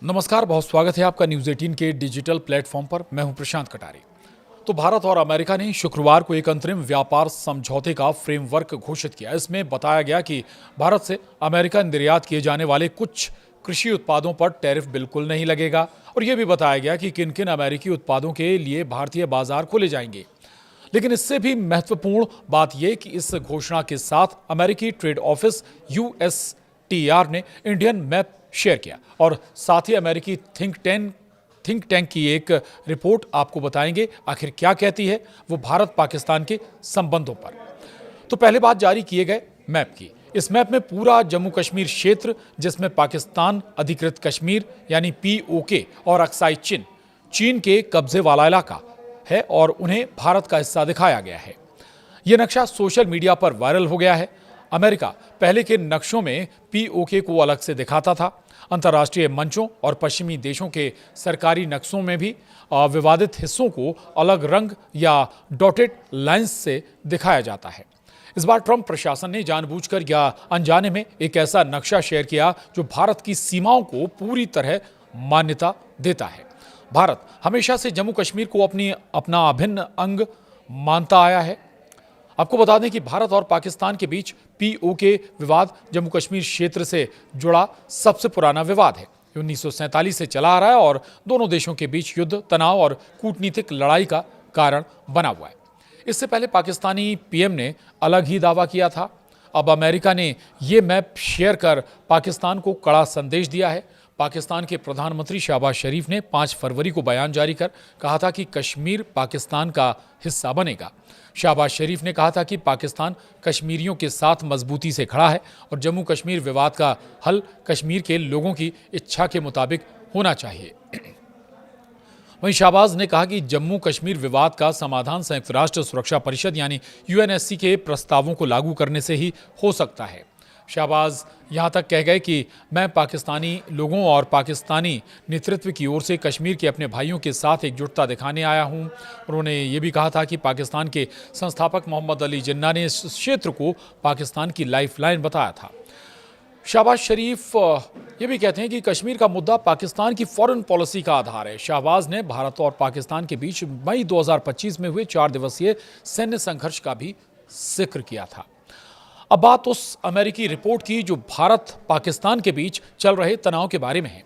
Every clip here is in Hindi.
नमस्कार, बहुत स्वागत है आपका न्यूज़ 18 के डिजिटल प्लेटफॉर्म पर। मैं हूं प्रशांत कटारी। तो भारत और अमेरिका ने शुक्रवार को एक अंतरिम व्यापार समझौते का फ्रेमवर्क घोषित किया। इसमें बताया गया कि भारत से अमेरिका निर्यात किए जाने वाले कुछ कृषि उत्पादों पर टैरिफ बिल्कुल नहीं लगेगा और यह भी बताया गया कि किन किन अमेरिकी उत्पादों के लिए भारतीय बाजार खोले जाएंगे। लेकिन इससे भी महत्वपूर्ण बात यह कि इस घोषणा के साथ अमेरिकी ट्रेड ऑफिस USTR ने इंडियन मैप शेयर किया और साथ ही अमेरिकी थिंक टैंक की एक रिपोर्ट आपको बताएंगे आखिर क्या कहती है वो भारत पाकिस्तान के संबंधों पर। तो पहले बात जारी किए गए मैप की। इस मैप में पूरा जम्मू कश्मीर क्षेत्र, जिसमें पाकिस्तान अधिकृत कश्मीर यानी POK और अक्साई चीन के कब्जे वाला इलाका है और उन्हें भारत का हिस्सा दिखाया गया है। यह नक्शा सोशल मीडिया पर वायरल हो गया है। अमेरिका पहले के नक्शों में POK को अलग से दिखाता था। अंतर्राष्ट्रीय मंचों और पश्चिमी देशों के सरकारी नक्शों में भी विवादित हिस्सों को अलग रंग या डॉटेड लाइंस से दिखाया जाता है। इस बार ट्रंप प्रशासन ने जानबूझकर या अनजाने में एक ऐसा नक्शा शेयर किया जो भारत की सीमाओं को पूरी तरह मान्यता देता है। भारत हमेशा से जम्मू कश्मीर को अपना अभिन्न अंग मानता आया है। आपको बता दें कि भारत और पाकिस्तान के बीच POK विवाद जम्मू कश्मीर क्षेत्र से जुड़ा सबसे पुराना विवाद है। 1947 से चला आ रहा है और दोनों देशों के बीच युद्ध, तनाव और कूटनीतिक लड़ाई का कारण बना हुआ है। इससे पहले पाकिस्तानी PM ने अलग ही दावा किया था। अब अमेरिका ने ये मैप शेयर कर पाकिस्तान को कड़ा संदेश दिया है। पाकिस्तान के प्रधानमंत्री शहबाज शरीफ ने 5 फरवरी को बयान जारी कर कहा था कि कश्मीर पाकिस्तान का हिस्सा बनेगा। शहबाज शरीफ ने कहा था कि पाकिस्तान कश्मीरियों के साथ मजबूती से खड़ा है और जम्मू कश्मीर विवाद का हल कश्मीर के लोगों की इच्छा के मुताबिक होना चाहिए। वहीं शहबाज ने कहा कि जम्मू कश्मीर विवाद का समाधान संयुक्त राष्ट्र सुरक्षा परिषद यानी UNSC के प्रस्तावों को लागू करने से ही हो सकता है। शहबाज यहाँ तक कह गए कि मैं पाकिस्तानी लोगों और पाकिस्तानी नेतृत्व की ओर से कश्मीर के अपने भाइयों के साथ एकजुटता दिखाने आया हूँ। उन्होंने ये भी कहा था कि पाकिस्तान के संस्थापक मोहम्मद अली जिन्ना ने इस क्षेत्र को पाकिस्तान की लाइफलाइन बताया था। शहबाज शरीफ ये भी कहते हैं कि कश्मीर का मुद्दा पाकिस्तान की फॉरेन पॉलिसी का आधार है। शहबाज ने भारत और पाकिस्तान के बीच मई 2025 में हुए 4 दिवसीय सैन्य संघर्ष का भी जिक्र किया था। अब बात उस अमेरिकी रिपोर्ट की जो भारत पाकिस्तान के बीच चल रहे तनाव के बारे में है।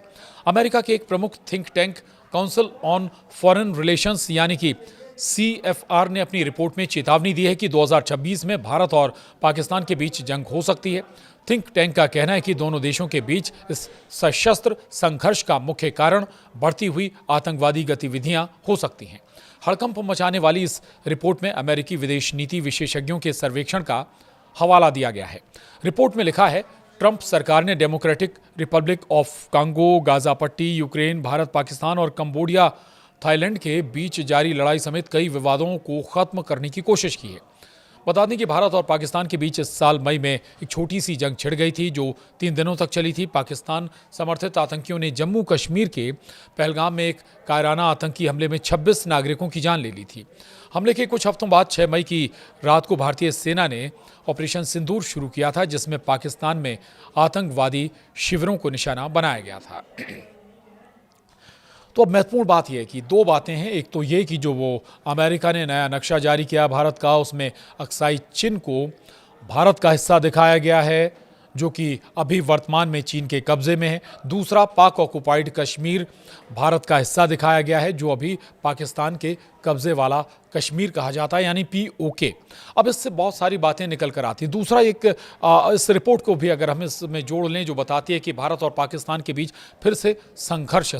अमेरिका के एक प्रमुख think tank council on foreign relations यानी कि CFR ने अपनी रिपोर्ट में चेतावनी दी है कि 2026 में भारत और पाकिस्तान के बीच जंग हो सकती है। थिंक टैंक का कहना है कि दोनों देशों के बीच इस सशस्त्र संघर्ष का मुख्य कारण बढ़ती हुई आतंकवादी गतिविधियां हो सकती हैं। हड़कंप मचाने वाली इस रिपोर्ट में अमेरिकी विदेश नीति विशेषज्ञों के सर्वेक्षण का हवाला दिया गया है। रिपोर्ट में लिखा है, ट्रंप सरकार ने democratic Republic of Congo, Gaza पट्टी, यूक्रेन, भारत, पाकिस्तान और कंबोडिया, थाईलैंड के बीच जारी लड़ाई समेत कई विवादों को खत्म करने की कोशिश की है। बता दें कि भारत और पाकिस्तान के बीच इस साल मई में एक छोटी सी जंग छिड़ गई थी जो 3 दिनों तक चली थी। पाकिस्तान समर्थित आतंकियों ने जम्मू कश्मीर के पहलगाम में एक कायराना आतंकी हमले में 26 नागरिकों की जान ले ली थी। हमले के कुछ हफ्तों बाद 6 मई की रात को भारतीय सेना ने ऑपरेशन सिंदूर शुरू किया था, जिसमें पाकिस्तान में आतंकवादी शिविरों को निशाना बनाया गया था। तो अब महत्वपूर्ण बात यह है कि 2 बातें हैं। एक तो ये कि जो वो अमेरिका ने नया नक्शा जारी किया भारत का, उसमें अक्साई चीन को भारत का हिस्सा दिखाया गया है जो कि अभी वर्तमान में चीन के कब्जे में है। दूसरा, पाक ऑक्युपाइड कश्मीर भारत का हिस्सा दिखाया गया है जो अभी पाकिस्तान के कब्जे वाला कश्मीर कहा जाता है यानी POK। अब इससे बहुत सारी बातें निकल कर आती हैं। दूसरा, इस रिपोर्ट को भी अगर हम इसमें जोड़ लें जो बताती है कि भारत और पाकिस्तान के बीच फिर से संघर्ष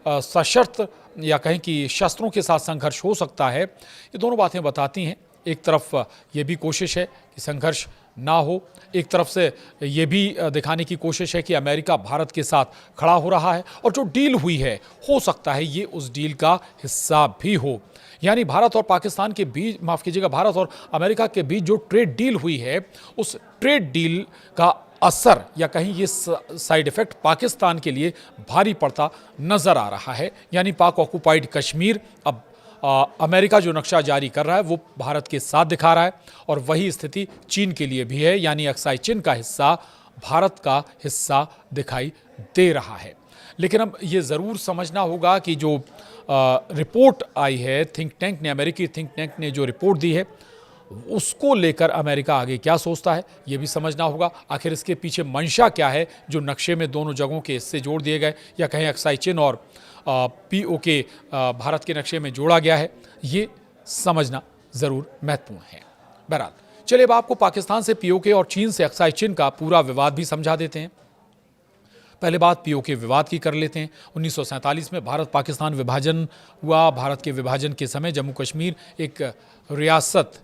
सशस्त्र या कहें कि शस्त्रों के साथ संघर्ष हो सकता है। ये दोनों बातें बताती हैं। एक तरफ ये भी कोशिश है कि संघर्ष ना हो, एक तरफ से ये भी दिखाने की कोशिश है कि अमेरिका भारत के साथ खड़ा हो रहा है और जो डील हुई है हो सकता है ये उस डील का हिस्सा भी हो। यानी भारत और पाकिस्तान के बीच, माफ़ कीजिएगा, भारत और अमेरिका के बीच जो ट्रेड डील हुई है उस ट्रेड डील का असर या कहीं ये साइड इफेक्ट पाकिस्तान के लिए भारी पड़ता नजर आ रहा है। यानी पाक ऑक्युपाइड कश्मीर अब अमेरिका जो नक्शा जारी कर रहा है वो भारत के साथ दिखा रहा है और वही स्थिति चीन के लिए भी है। यानी अक्साई चीन का हिस्सा भारत का हिस्सा दिखाई दे रहा है। लेकिन अब ये ज़रूर समझना होगा कि जो रिपोर्ट आई है थिंक टैंक ने, अमेरिकी थिंक टैंक ने जो रिपोर्ट दी है, उसको लेकर अमेरिका आगे क्या सोचता है ये भी समझना होगा। आखिर इसके पीछे मंशा क्या है जो नक्शे में दोनों जगहों के हिस्से जोड़ दिए गए, या कहें अक्साई चिन और POK भारत के नक्शे में जोड़ा गया है, ये समझना ज़रूर महत्वपूर्ण है। बहरहाल चलिए अब आपको पाकिस्तान से POK और चीन से अक्साई चिन का पूरा विवाद भी समझा देते हैं। पहले बात POK विवाद की कर लेते हैं। 1947 में भारत पाकिस्तान विभाजन हुआ। भारत के विभाजन के समय जम्मू कश्मीर एक रियासत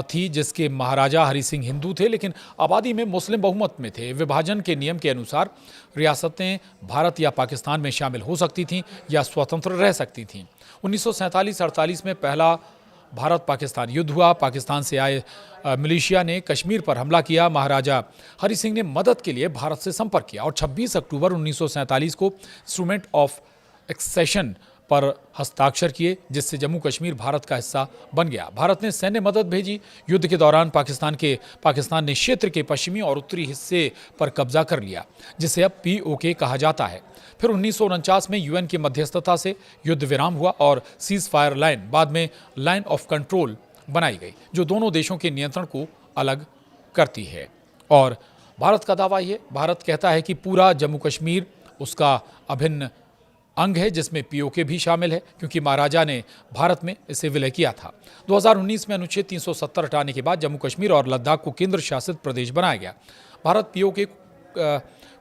थी जिसके महाराजा हरि सिंह हिंदू थे, लेकिन आबादी में मुस्लिम बहुमत में थे। विभाजन के नियम के अनुसार रियासतें भारत या पाकिस्तान में शामिल हो सकती थीं या स्वतंत्र रह सकती थीं। 1947-48 में पहला भारत पाकिस्तान युद्ध हुआ। पाकिस्तान से आए मिलिशिया ने कश्मीर पर हमला किया। महाराजा हरि सिंह ने मदद के लिए भारत से संपर्क किया और 26 अक्टूबर 1947 को इंस्ट्रूमेंट ऑफ एक्सेशन पर हस्ताक्षर किए, जिससे जम्मू कश्मीर भारत का हिस्सा बन गया। भारत ने सैन्य मदद भेजी। युद्ध के दौरान पाकिस्तान ने क्षेत्र के पश्चिमी और उत्तरी हिस्से पर कब्जा कर लिया, जिसे अब POK कहा जाता है। फिर 1949 में UN की मध्यस्थता से युद्ध विराम हुआ और सीज फायर लाइन, बाद में लाइन ऑफ कंट्रोल बनाई गई, जो दोनों देशों के नियंत्रण को अलग करती है। और भारत का दावा ये, भारत कहता है कि पूरा जम्मू कश्मीर उसका अभिन्न अंग है, जिसमें POK भी शामिल है, क्योंकि महाराजा ने भारत में इसे विलय किया था। 2019 में अनुच्छेद 370 हटाने के बाद जम्मू कश्मीर और लद्दाख को केंद्र शासित प्रदेश बनाया गया। भारत POK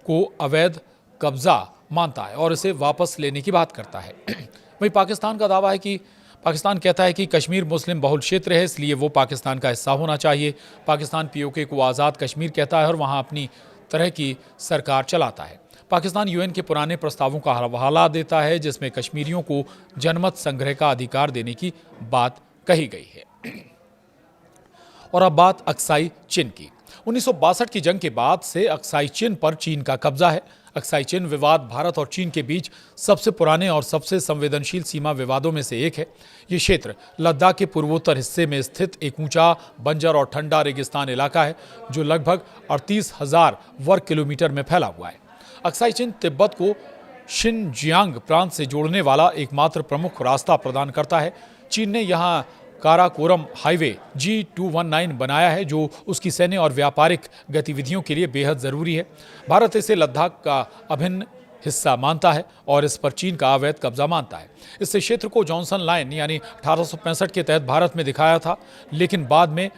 को अवैध कब्जा मानता है और इसे वापस लेने की बात करता है। वहीं पाकिस्तान का दावा है कि पाकिस्तान कहता है कि कश्मीर मुस्लिम बहुल क्षेत्र है, इसलिए वो पाकिस्तान का हिस्सा होना चाहिए। पाकिस्तान POK को आज़ाद कश्मीर कहता है और वहाँ अपनी तरह की सरकार चलाता है। पाकिस्तान UN के पुराने प्रस्तावों का हवाला देता है, जिसमें कश्मीरियों को जनमत संग्रह का अधिकार देने की बात कही गई है। और अब बात अक्साई चिन की। 1962 की जंग के बाद से अक्साई चिन पर चीन का कब्जा है। अक्साई चिन विवाद भारत और चीन के बीच सबसे पुराने और सबसे संवेदनशील सीमा विवादों में से एक है। ये क्षेत्र लद्दाख के पूर्वोत्तर हिस्से में स्थित एक ऊंचा, बंजर और ठंडा रेगिस्तान इलाका है, जो लगभग 38,000 वर्ग किलोमीटर में फैला हुआ है। अक्साई चिन तिब्बत को शिनजियांग प्रांत से जोड़ने वाला एकमात्र प्रमुख रास्ता प्रदान करता है। चीन ने यहाँ काराकोरम हाईवे G219 बनाया है, जो उसकी सैन्य और व्यापारिक गतिविधियों के लिए बेहद ज़रूरी है। भारत इसे लद्दाख का अभिन्न हिस्सा मानता है और इस पर चीन का अवैध कब्जा मानता है। इस क्षेत्र को जॉनसन लाइन यानी 1865 के तहत भारत में दिखाया था, लेकिन बाद में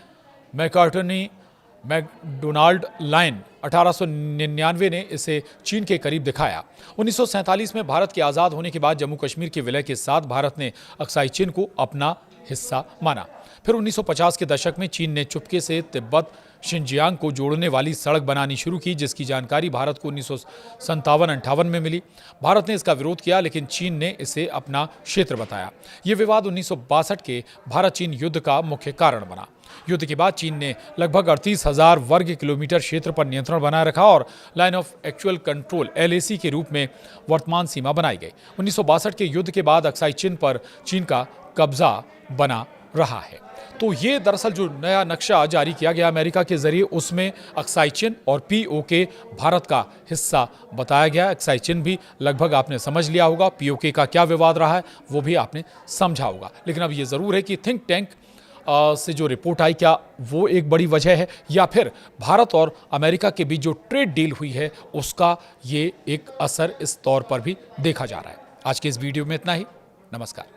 मैकडोनाल्ड लाइन 1899 ने इसे चीन के करीब दिखाया। 1947 में भारत के आज़ाद होने के बाद जम्मू कश्मीर के विलय के साथ भारत ने अक्साई चिन को अपना हिस्सा माना। फिर 1950 के दशक में चीन ने चुपके से तिब्बत शिनजियांग को जोड़ने वाली सड़क बनानी शुरू की, जिसकी जानकारी भारत को 1957-58 में मिली। भारत ने इसका विरोध किया, लेकिन चीन ने इसे अपना क्षेत्र बताया। ये विवाद 1962 के भारत चीन युद्ध का मुख्य कारण बना। युद्ध के बाद चीन ने लगभग 38,000 वर्ग किलोमीटर क्षेत्र पर नियंत्रण बनाए रखा और line of actual control LAC के रूप में वर्तमान सीमा बनाई गई। 1962 के युद्ध के बाद अक्साई चिन पर चीन का कब्जा बना रहा है। तो ये दरअसल जो नया नक्शा जारी किया गया अमेरिका के जरिए, उसमें अक्साई चिन और POK भारत का हिस्सा बताया गया। अक्साई चिन भी लगभग आपने समझ लिया होगा, POK का क्या विवाद रहा है वो भी आपने समझा होगा। लेकिन अब ये ज़रूर है कि थिंक टैंक से जो रिपोर्ट आई, क्या वो एक बड़ी वजह है, या फिर भारत और अमेरिका के बीच जो ट्रेड डील हुई है उसका ये एक असर इस तौर पर भी देखा जा रहा है। आज के इस वीडियो में इतना ही। नमस्कार।